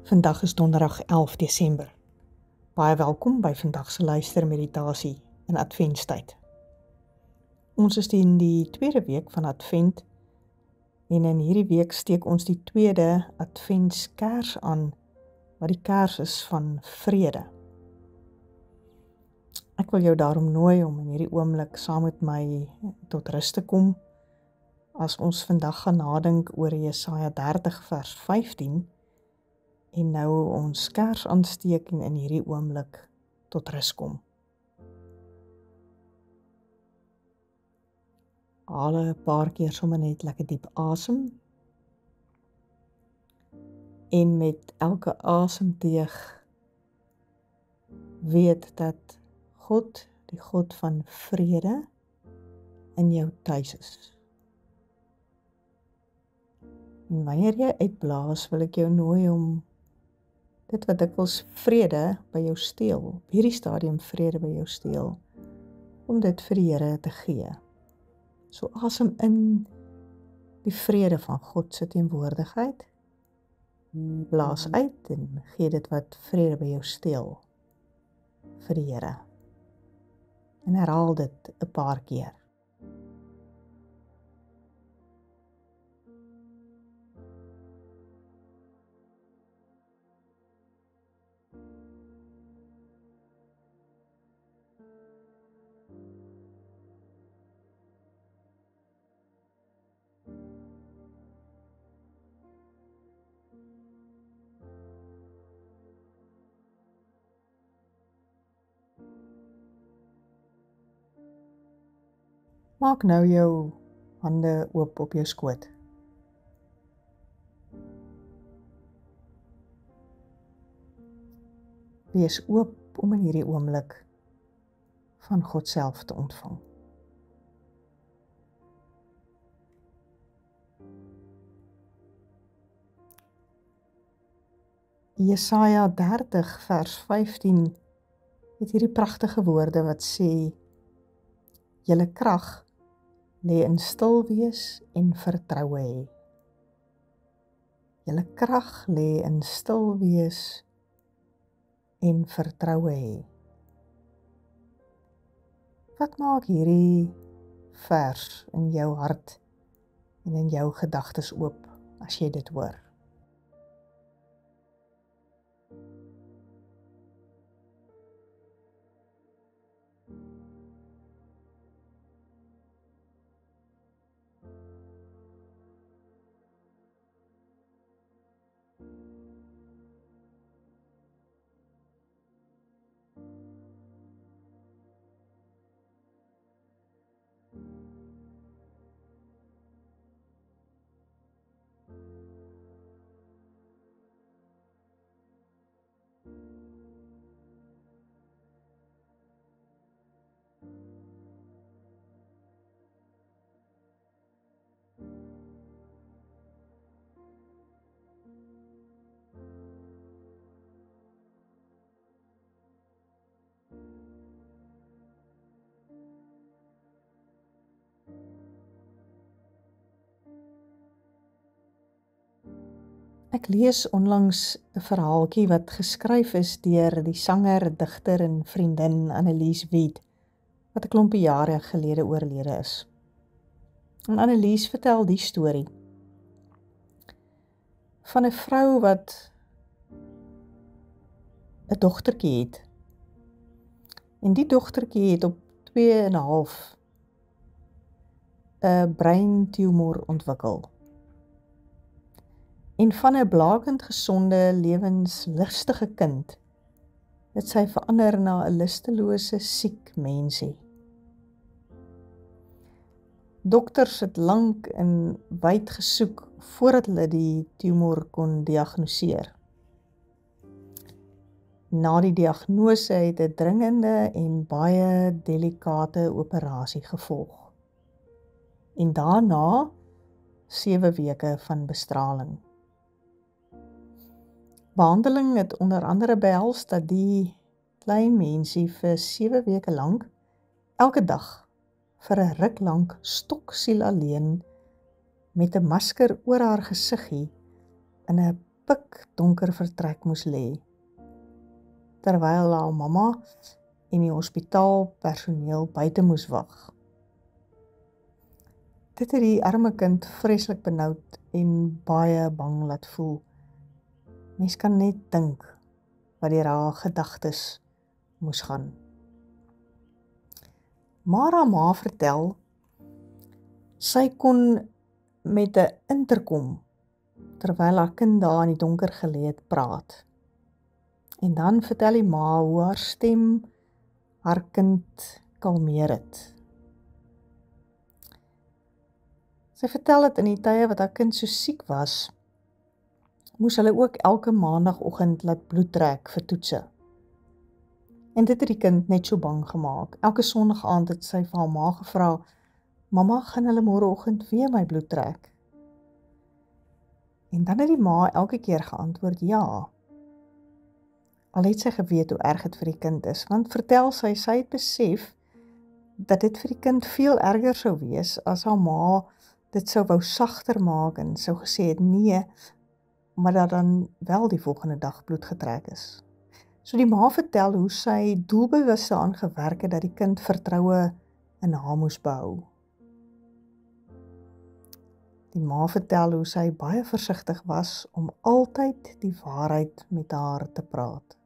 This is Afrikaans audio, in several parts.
Vandag is donderdag 11 Desember. Baie welkom by vandag se luistermeditasie in Adventstyd. Ons is in die tweede week van Advent en in hierdie week steek ons die tweede Adventskers aan, wat die kers is van vrede. Ek wil jou daarom nooi om in hierdie oomblik saam met my tot rus te kom, as ons vandag gaan nadink oor Jesaja 30 vers 15, en nou ons kers aansteek en in hierdie oomblik tot rus kom. Haal 'n paar keer sommer net lekker diep asem. En met elke asemteug weet dat God, die God van vrede, in jou tuis is. En wanneer jy uitblaas, wil ek jou nooi om dit wat dikwels vrede by jou steel, op hierdie stadium vrede by jou steel, om dit vir die Here te gee. So asem in die vrede van God se teenwoordigheid, blaas uit en gee dit wat vrede by jou steel vir die Here. En herhaal dit 'n paar keer. Maak nou jou hande oop op jou skoot. Wees oop om in hierdie oomblik van God self te ontvang. Jesaja 30 vers 15 het hierdie pragtige woorde wat sê: julle krag lê in stil wees en vertroue hê. Julle krag lê in stil wees en vertroue hê. Wat maak hierdie vers in jou hart en in jou gedagtes oop as jy dit hoor? Ek lees onlangs 'n verhaaltjie wat geskryf is deur die sanger, digter en vriendin Annelies Wied, wat 'n klompie jare gelede oorlede is. En Annelies vertel die storie van 'n vrou wat 'n dogtertjie het. En die dogtertjie het op 2,5 'n breintumor ontwikkel. En van 'n blakend gesonde, lewenslustige kind het sy verander na 'n lustelose, siek mensie. Dokters het lank en wyd gesoek voordat hulle die tumor kon diagnoseer. Na die diagnose het 'n dringende en baie delikate operasie gevolg. En daarna 7 weke van bestraling. Behandeling het onder andere behels dat die klein mensie vir 7 weke lank, elke dag, vir 'n ruk lank stoksiel alleen, met 'n masker oor haar gesiggie, in 'n pikdonker vertrek moes lê, terwyl haar mamma en die hospitaalpersoneel buite moes wag. Dit het die arme kind vreeslik benoud en baie bang laat voel. Mens kan net dink wat deur haar gedagtes moes gaan. Maar haar ma vertel, sy kon met 'n interkom, terwyl haar kind daar in die donker gelê het, praat. En dan vertel die ma hoe haar stem haar kind kalmeer het. Sy vertel dat in die tye wat haar kind so siek was, moes hulle ook elke maandagoggend laat bloed trek vir toetse. En dit het die kind net so bang gemaak. Elke sonndagaand het sy vir haar ma gevra, "Mamma, gaan hulle môreoggend weer my bloed trek?" En dan het die ma elke keer geantwoord ja. Al het sy geweet hoe erg dit vir die kind is, want vertel sy het besef dat dit vir die kind veel erger sou wees as haar ma dit sou wou sagter maak en sou gesê het nee, maar dat dan wel die volgende dag bloed getrek is. So die ma vertel hoe sy doelbewus daaraan gewerk het dat die kind vertroue in haar moes behou. Die ma vertel hoe sy baie versigtig was om altyd die waarheid met haar te praat.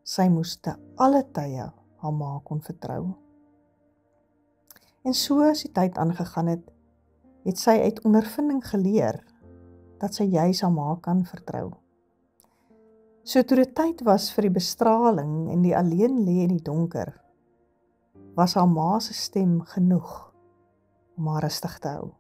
Sy moes te alle tye haar ma kon vertrou. En so as die tyd aangegaan het sy uit ondervinding geleer dat sy juis haar ma kan vertrou. So toe dit tyd was vir die bestraling en die alleen lê in die donker, was haar ma se stem genoeg om haar rustig te hou.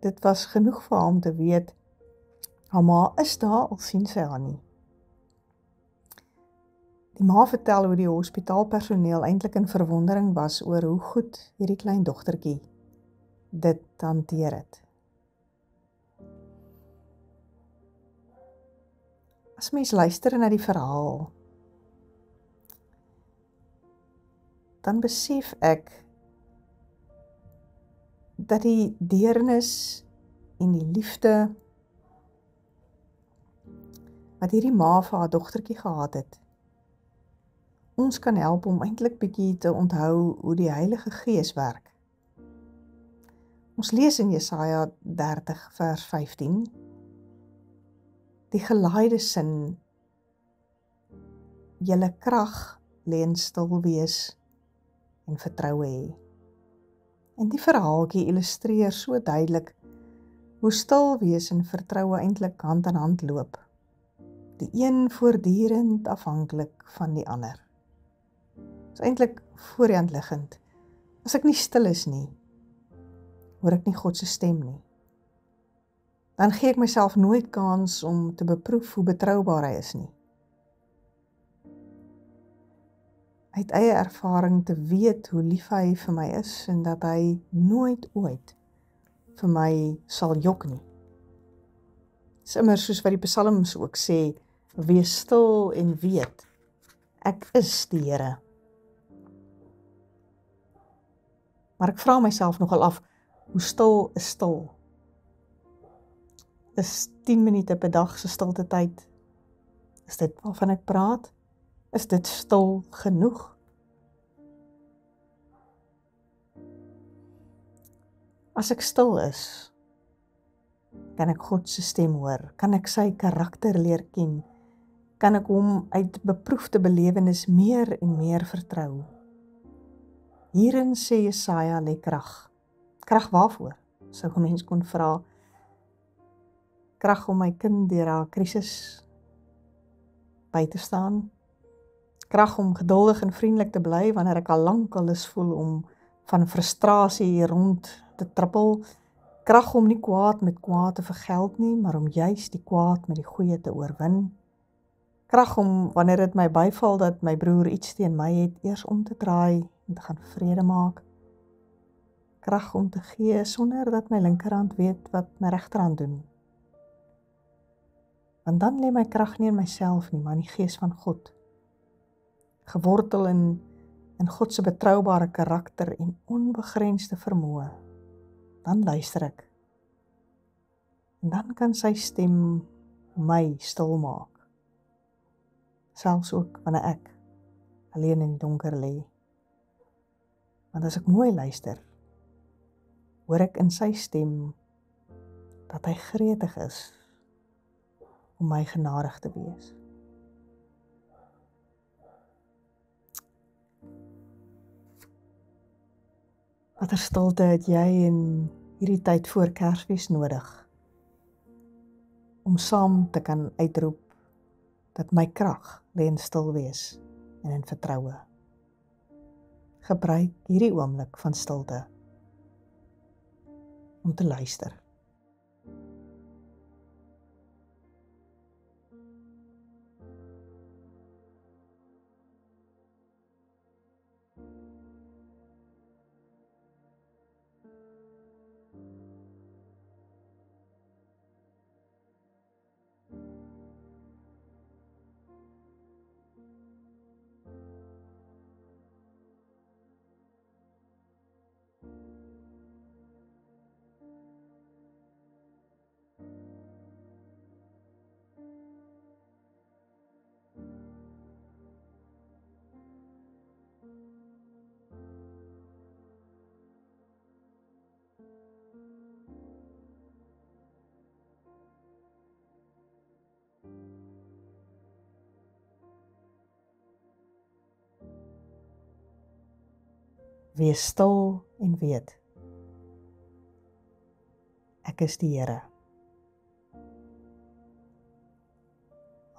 Dit was genoeg vir haar om te weet, haar ma is daar, al sien sy haar nie. Die ma vertel hoe die hospitaalpersoneel eintlik in verwondering was oor hoe goed hierdie klein dogtertjie dit hanteer het. As mens luister na die verhaal, dan besef ek dat die deernis en die liefde wat hierdie ma vir haar dogtertjie gehad het, ons kan help om eintlik bietjie te onthou hoe die Heilige Gees werk. Ons lees in Jesaja 30 vers 15, die gelaaide sin, julle krag lê in stil wees en vertroue hê. En die verhaaltjie illustreer so duidelik hoe stil wees en vertroue eintlik hand aan hand loop. Die een voortdurend afhanklik van die ander. Dit is eintlik voor die hand liggend. As ek nie stil is nie, hoor ek nie God se stem nie. Dan gee ek myself nooit kans om te beproef hoe betroubaar hy is nie. Uit eie ervaring te weet hoe lief hy vir my is en dat hy nooit ooit vir my sal jok nie. Dis immer soos wat die psalms ook sê, wees stil en weet, ek is die Here. Maar ek vra myself nogal af, hoe stil is stil? Is 10 minute per dag se stilte tyd? Is dit waarvan ek praat? Is dit stil genoeg? As ek stil is, kan ek God se stem hoor, kan ek sy karakter leer ken, kan ek hom uit beproefde belewenis meer en meer vertrou. Hierin sê Jesaja lê krag. Krag waarvoor? Sou 'n mens kon vra. Krag om my kind deur haar krisis by te staan. Krag om geduldig en vriendelik te bly wanneer ek al lankal lus voel om van frustrasie rond te trippel. Krag om nie kwaad met kwaad te vergeld nie, maar om juis die kwaad met die goeie te oorwin. Krag om, wanneer dit my byval dat my broer iets teen my het, eers om te draai en te gaan vrede maak. Krag om te gee sonder dat my linkerhand weet wat my regterhand doen. Want dan lê my krag nie in myself nie, maar in die Gees van God. Gewortel in God se betroubare karakter en onbegrensde vermoë. Dan luister ek. En dan kan sy stem my stil maak. Selfs ook wanneer ek alleen in die donker lê. Want as ek mooi luister, hoor ek in sy stem dat hy gretig is om my genadig te wees. Watter stilte het jy in hierdie tyd voor Kersfees nodig om saam te kan uitroep dat my krag lê in stil wees en in vertroue. Gebruik hierdie oomblik van stilte om te luister. Wees stil en weet, ek is die Here.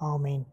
Amen.